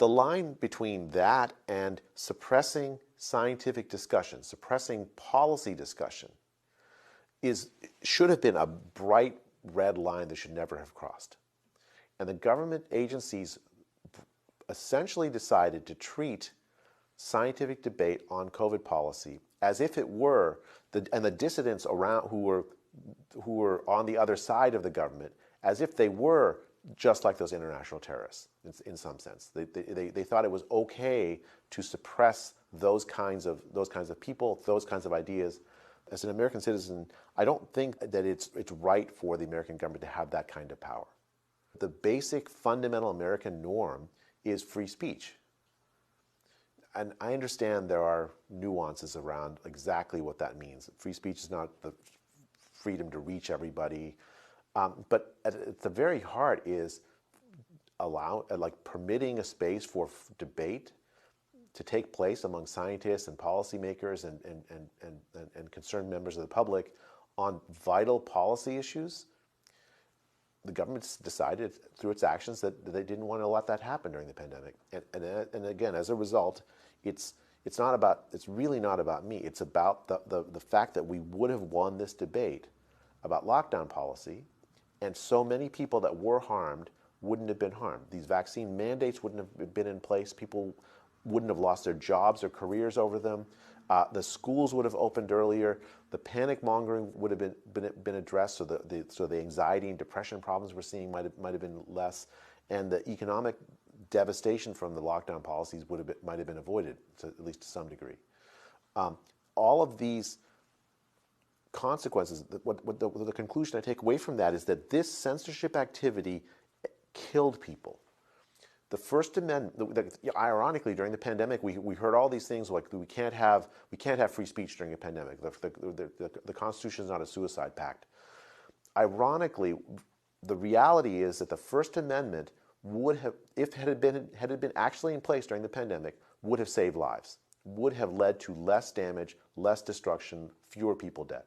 the line between that and suppressing scientific discussion, suppressing policy discussion, should have been a bright red line that should never have crossed. And the government agencies essentially decided to treat scientific debate on COVID policy as if it were, and the dissidents around who were on the other side of the government, as if they were just like those international terrorists in some sense. They thought it was okay to suppress those kinds of people, those kinds of ideas. As an American citizen, I don't think that it's right for the American government to have that kind of power. The basic fundamental American norm is free speech. And I understand there are nuances around exactly what that means. Free speech is not the freedom to reach everybody, but at the very heart is permitting a space for debate to take place among scientists and policymakers and concerned members of the public on vital policy issues. The government's decided through its actions that they didn't want to let that happen during the pandemic. And again, as a result, it's really not about me. It's about the fact that we would have won this debate about lockdown policy, and so many people that were harmed wouldn't have been harmed. These vaccine mandates wouldn't have been in place. People wouldn't have lost their jobs or careers over them. The schools would have opened earlier. The panic mongering would have been addressed, so the anxiety and depression problems we're seeing might have been less, and the economic devastation from the lockdown policies might have been avoided, at least to some degree. All of these consequences, the conclusion I take away from that is that this censorship activity killed people. The First Amendment, ironically, during the pandemic, we heard all these things like we can't have free speech during a pandemic. The Constitution is not a suicide pact. Ironically, the reality is that the First Amendment would have, if it had been actually in place during the pandemic, would have saved lives, would have led to less damage, less destruction, fewer people dead.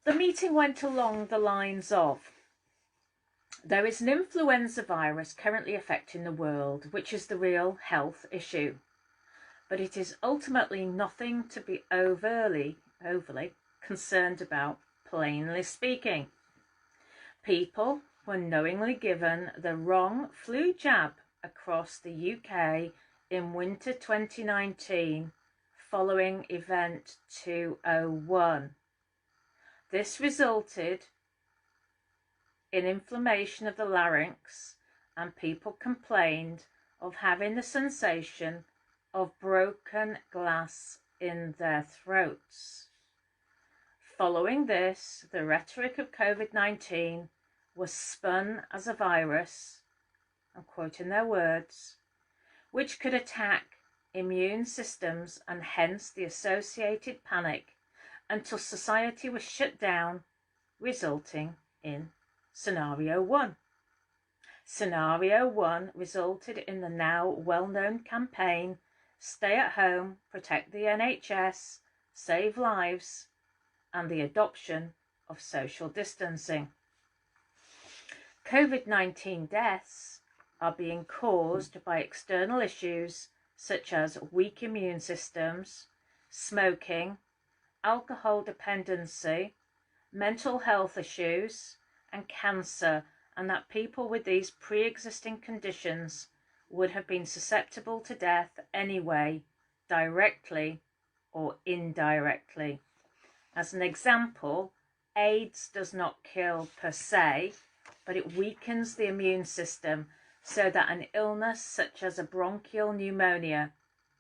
The meeting went along the lines of: there is an influenza virus currently affecting the world, which is the real health issue. But it is ultimately nothing to be overly concerned about, plainly speaking. People were knowingly given the wrong flu jab across the UK in winter 2019 following event 201. This resulted in inflammation of the larynx, and people complained of having the sensation of broken glass in their throats. Following this, the rhetoric of COVID-19 was spun as a virus, I'm quoting their words, which could attack immune systems, and hence the associated panic, until society was shut down, resulting in Scenario 1. Scenario 1 resulted in the now well-known campaign, Stay at Home, Protect the NHS, Save Lives, and the adoption of social distancing. COVID-19 deaths are being caused by external issues such as weak immune systems, smoking, alcohol dependency, mental health issues, and cancer, and that people with these pre-existing conditions would have been susceptible to death anyway, directly or indirectly. As an example, AIDS does not kill per se, but it weakens the immune system so that an illness such as a bronchial pneumonia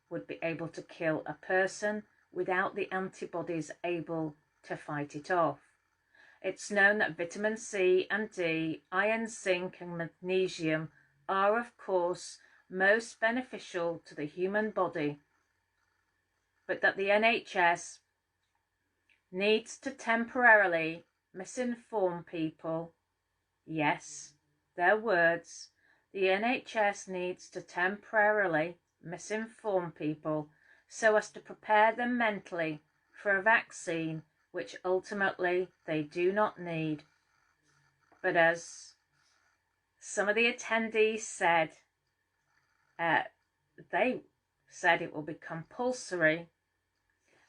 would be able to kill a person without the antibodies able to fight it off. It's known that vitamin C and D, iron, zinc and magnesium are of course most beneficial to the human body, but that the NHS needs to temporarily misinform people. Yes, their words. The NHS needs to temporarily misinform people so as to prepare them mentally for a vaccine which ultimately they do not need. But as some of the attendees said, they said it will be compulsory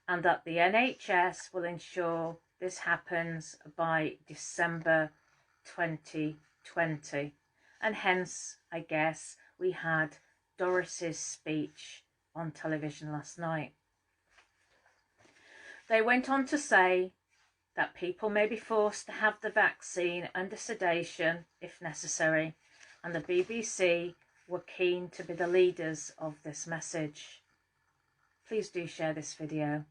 and that the NHS will ensure this happens by December 2020. And hence, I guess, we had Doris's speech on television last night. They went on to say that people may be forced to have the vaccine under sedation if necessary, and the BBC were keen to be the leaders of this message. Please do share this video.